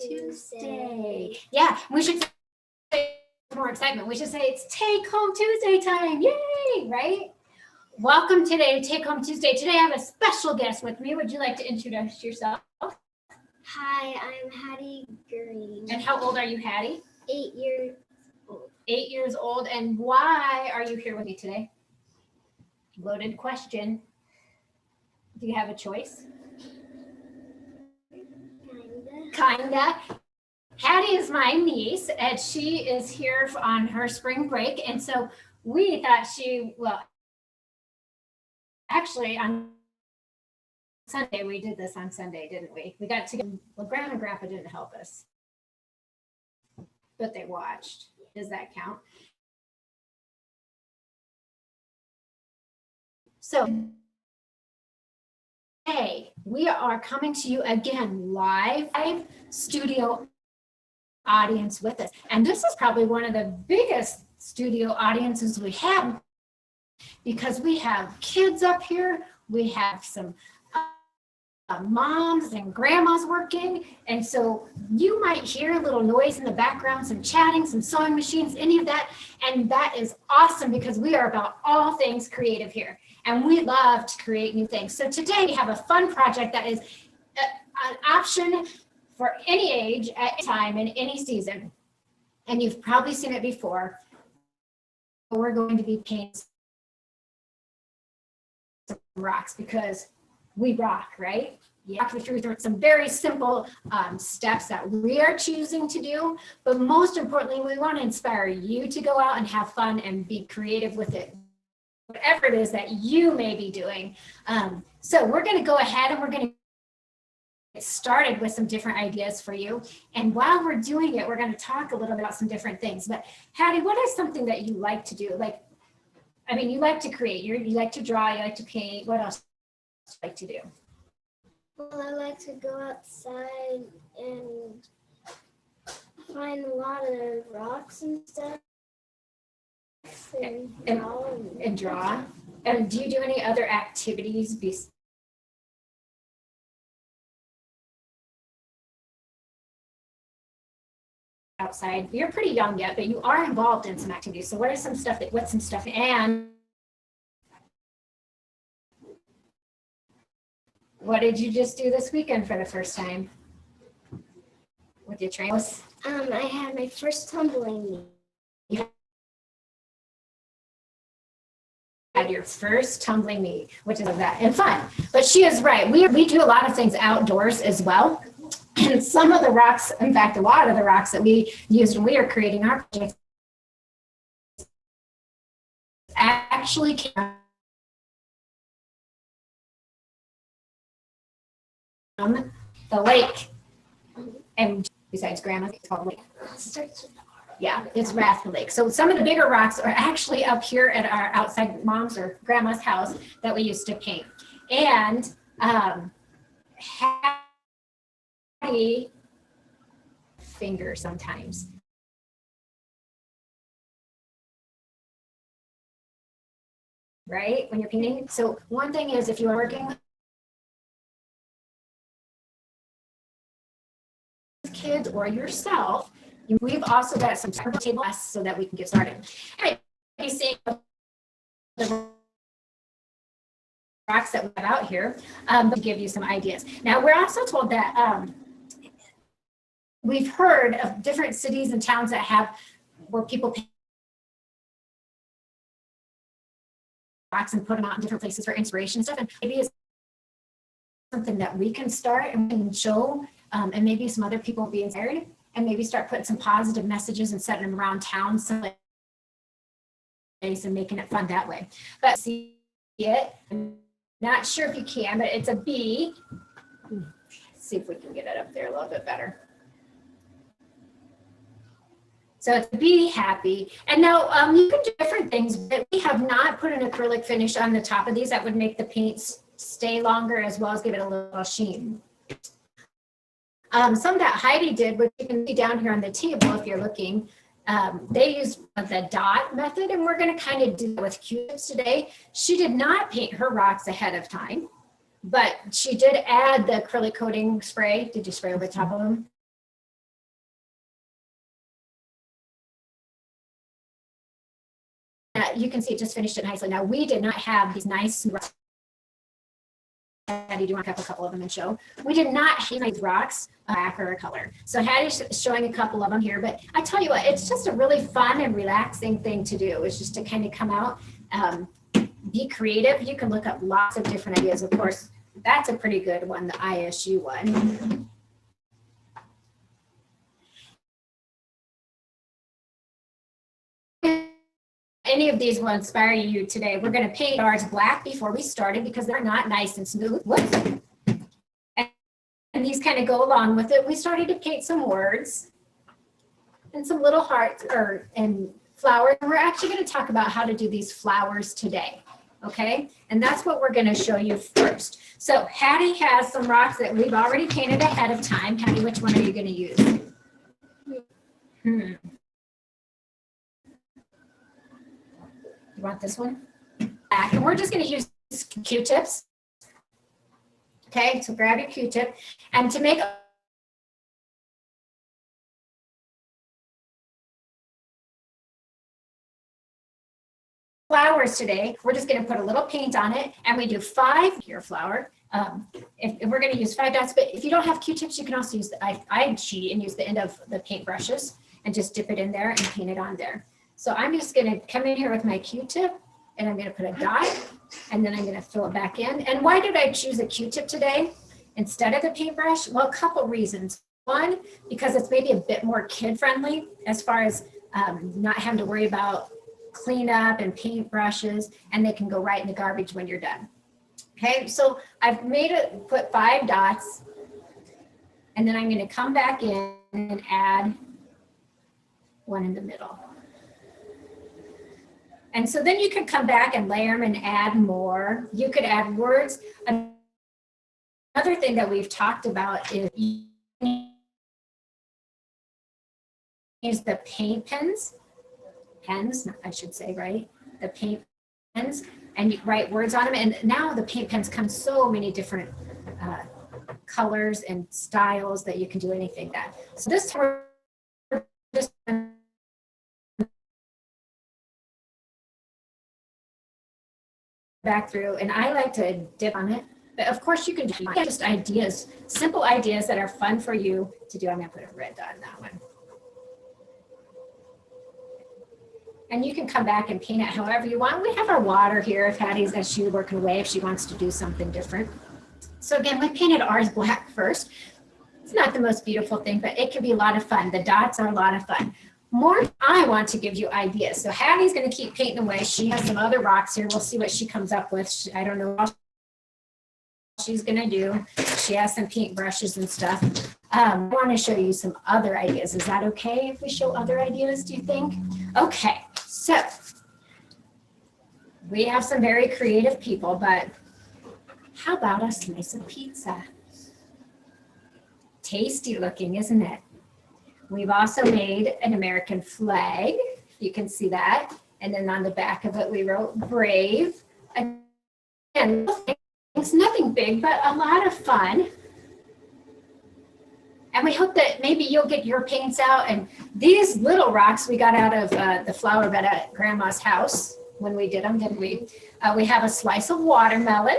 Tuesday. Yeah, we should say more excitement. We should say it's Take Home Tuesday time. Yay, right? Welcome today to Take Home Tuesday. Today I have a special guest with me. Would you like to introduce yourself? Hi, I'm Hattie Green. And how old are you, Hattie? 8 years old. 8 years old. And why are you here with me today? Loaded question. Do you have a choice? Kinda. Hattie is my niece, and she is here on her spring break. And so we thought actually on Sunday, we did this on Sunday, didn't we? We got together. Well, Grandma and Grandpa didn't help us, but they watched. Does that count? So, hey, we are coming to you again live studio audience with us. And this is probably one of the biggest studio audiences we have because we have kids up here. We have some moms and grandmas working. And so you might hear a little noise in the background, some chatting, some sewing machines, any of that. And that is awesome because we are about all things creative here. And we love to create new things. So today we have a fun project that is an option for any age, at any time, in any season. And you've probably seen it before. We're going to be painting some rocks because we rock, right? Yeah, through some very simple steps that we are choosing to do. But most importantly, we want to inspire you to go out and have fun and be creative with it, whatever it is that you may be doing. So we're going to go ahead and we're going to get started with some different ideas for you. And while we're doing it, we're going to talk a little about some different things. But Hattie, what is something that you like to do? You like to create, you like to draw, you like to paint. What else do you like to do? Well, I like to go outside and find a lot of rocks and stuff. And draw. And do you do any other activities outside? You're pretty young yet, but you are involved in some activities. So what's some stuff and what did you just do this weekend for the first time with your trainers? I had my first tumbling meet. You had your first tumbling meet, which is that and fun. But she is right. We do a lot of things outdoors as well. And some of the rocks, in fact, a lot of the rocks that we used when we were creating our project actually came from the lake. And besides Grandma's, it's called lake. Yeah, it's Rathby Lake. So some of the bigger rocks are actually up here at our outside mom's or grandma's house that we used to paint. And Hattie finger sometimes. Right? When you're painting. So one thing is if you are working with kids or yourself, we've also got some table so that we can get started. Anyway, you see the rocks that we have out here to give you some ideas. Now, we're also told that we've heard of different cities and towns that have where people paint rocks and put them out in different places for inspiration and stuff. And maybe it's something that we can start and we can show, and maybe some other people will be inspired. And maybe start putting some positive messages and setting them around town someplace and making it fun that way. But see it, I'm not sure if you can, but it's a bee. Let's see if we can get it up there a little bit better. So it's be happy. And now you can do different things, but we have not put an acrylic finish on the top of these that would make the paint stay longer as well as give it a little sheen. Some that Heidi did, which you can see down here on the table if you're looking, they used the dot method, and we're going to kind of do that with Q-tips today. She did not paint her rocks ahead of time, but she did add the acrylic coating spray. Did you spray over the top of them? you can see it just finished it nicely. Now we did not have these nice rocks. Hattie, do you want to pick up a couple of them and show? We did not have these rocks black or a color. So Hattie's showing a couple of them here, but I tell you what, it's just a really fun and relaxing thing to do. It's just to kind of come out, be creative. You can look up lots of different ideas. Of course, that's a pretty good one, the ISU one. Any of these will inspire you today. We're going to paint ours black before we started because they're not nice and smooth. Whoops. And these kind of go along with it. We started to paint some words and some little hearts and flowers. And we're actually going to talk about how to do these flowers today. Okay, and that's what we're going to show you first. So Hattie has some rocks that we've already painted ahead of time. Hattie, which one are you going to use? You want this one? And we're just going to use Q-tips. Okay, so grab your Q-tip. And to make flowers today, we're just going to put a little paint on it, and we do 5 pure flower. If we're going to use 5 dots, but if you don't have Q-tips, you can also use I cheat and use the end of the paint brushes and just dip it in there and paint it on there. So I'm just going to come in here with my Q-tip, and I'm going to put a dot, and then I'm going to fill it back in. And why did I choose a Q-tip today instead of the paintbrush? Well, a couple reasons. One, because it's maybe a bit more kid-friendly as far as not having to worry about cleanup and paint brushes, and they can go right in the garbage when you're done. Okay, so I've made it, put 5 dots, and then I'm going to come back in and add one in the middle. And so then you could come back and layer them and add more. You could add words. Another thing that we've talked about is use the paint pens, I should say, right? The paint pens, and you write words on them. And now the paint pens come so many different colors and styles that you can do anything that. So this time we're just back through, and I like to dip on it. But of course you can do just ideas, simple ideas that are fun for you to do. I'm gonna put a red dot on that one. And you can come back and paint it however you want. We have our water here if Hattie's, as she's working away, if she wants to do something different. So again, we painted ours black first. It's not the most beautiful thing, but it can be a lot of fun. The dots are a lot of fun. More, I want to give you ideas. So Hattie's going to keep painting away. She has some other rocks here. We'll see what she comes up with. I don't know what she's going to do. She has some paint brushes and stuff. I want to show you some other ideas. Is that okay if we show other ideas, do you think? Okay, so we have some very creative people, but how about a slice of pizza? Tasty looking, isn't it? We've also made an American flag. You can see that. And then on the back of it, we wrote brave. Again, it's nothing big, but a lot of fun. And we hope that maybe you'll get your paints out. And these little rocks we got out of the flower bed at Grandma's house when we did them, didn't we? We have a slice of watermelon.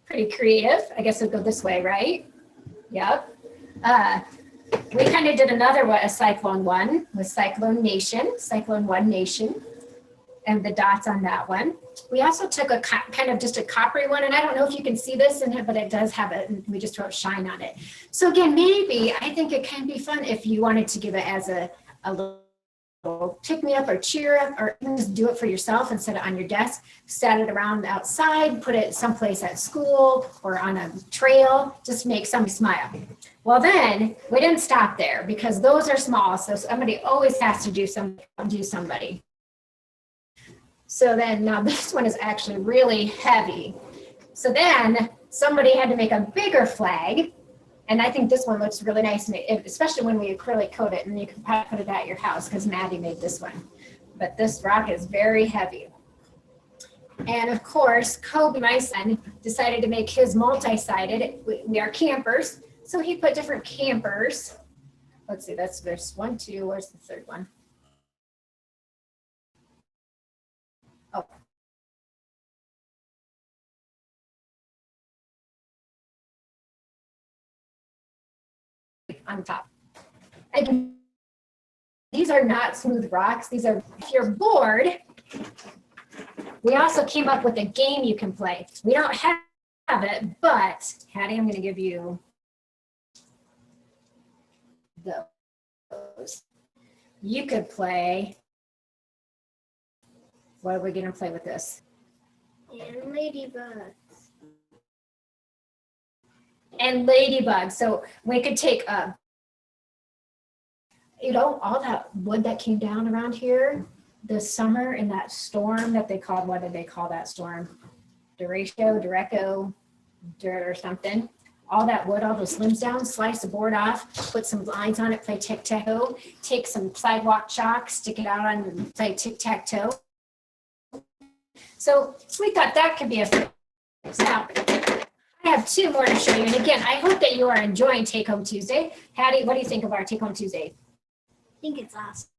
Pretty creative. I guess it'll go this way, right? Yep. We kind of did another one, a Cyclone one with Cyclone Nation, Cyclone One Nation, and the dots on that one. We also took a kind of just a coppery one, and I don't know if you can see this in it, but it does have it, and we just wrote shine on it. So again, maybe I think it can be fun if you wanted to give it as a little pick me up or cheer up, or just do it for yourself and set it on your desk, set it around outside, put it someplace at school or on a trail, just make somebody smile. Well, then we didn't stop there because those are small. So somebody always has to do somebody. So then now this one is actually really heavy. So then somebody had to make a bigger flag. And I think this one looks really nice, especially when we acrylic coat it, and you can probably put it at your house because Maddie made this one. But this rock is very heavy. And of course, Kobe, my son, decided to make his multi-sided. We are campers, so he put different campers. Let's see, there's 1, 2, where's the third one? Oh. On top. And these are not smooth rocks. These are, if you're bored, we also came up with a game you can play. We don't have it, but Hattie, I'm going to give you those. You could play. What are we going to play with this? And ladybugs. And ladybugs. So we could take you know, all that wood that came down around here this summer in that storm that they called, what did they call that storm? Derecho, dirt or something. All that wood, all those limbs down, slice the board off, put some lines on it, play tic-tac-toe, take some sidewalk chalk, stick it out on and play tic-tac-toe. So we thought that could be a fun. Now, I have two more to show you. And again, I hope that you are enjoying Take Home Tuesday. Hattie, what do you think of our Take Home Tuesday? I think it's awesome.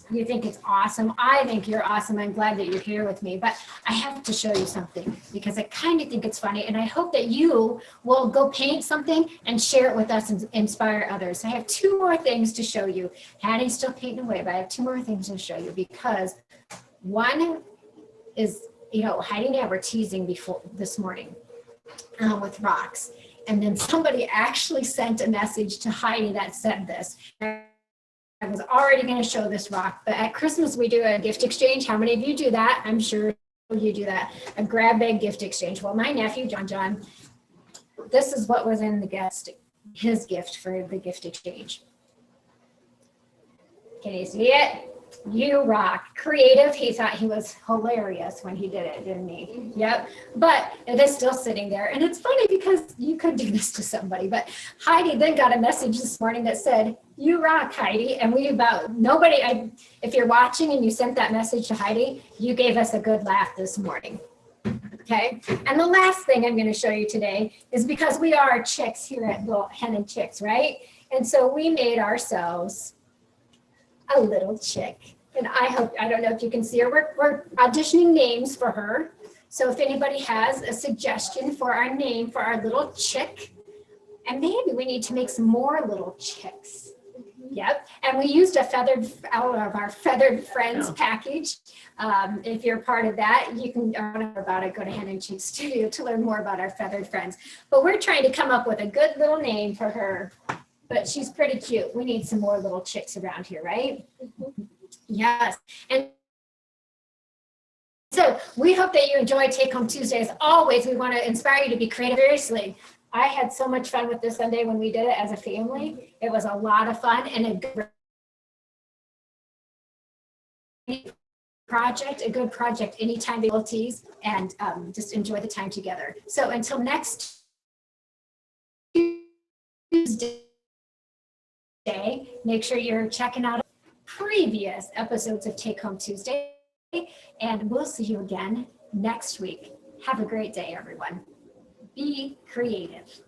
You think it's awesome. I think you're awesome. I'm glad that you're here with me, but I have to show you something because I kind of think it's funny. And I hope that you will go paint something and share it with us and inspire others. I have two more things to show you. Hattie's still painting away, but I have two more things to show you because one is, you know, Heidi and I were teasing before this morning with rocks. And then somebody actually sent a message to Heidi that said this. I was already going to show this rock, but at Christmas we do a gift exchange. How many of you do that? I'm sure you do that. A grab bag gift exchange. Well, my nephew, John, this is what was in the his gift for the gift exchange. Can you see it? You rock. Creative. He thought he was hilarious when he did it, didn't he? Yep. But it is still sitting there. And it's funny because you could do this to somebody. But Heidi then got a message this morning that said, you rock, Heidi. And we about nobody, if you're watching and you sent that message to Heidi, you gave us a good laugh this morning. Okay. And the last thing I'm going to show you today is because we are chicks here at Little Hen and Chicks, right? And so we made ourselves a little chick. And I don't know if you can see her. We're auditioning names for her. So if anybody has a suggestion for our name for our little chick, and maybe we need to make some more little chicks. Yep. And we used a feathered out of our Feathered Friends package. If you're part of that, you can learn more about it. Go to Hen and Cheek Studio to learn more about our Feathered Friends. But we're trying to come up with a good little name for her. But she's pretty cute. We need some more little chicks around here, right? Mm-hmm. Yes. And so we hope that you enjoy Take Home Tuesday. As always, we want to inspire you to be creative. Seriously, I had so much fun with this Sunday when we did it as a family. It was a lot of fun and a good project anytime abilities, and just enjoy the time together. So until next Tuesday, make sure you're checking out previous episodes of Take Home Tuesday, and we'll see you again next week. Have a great day, everyone. Be creative.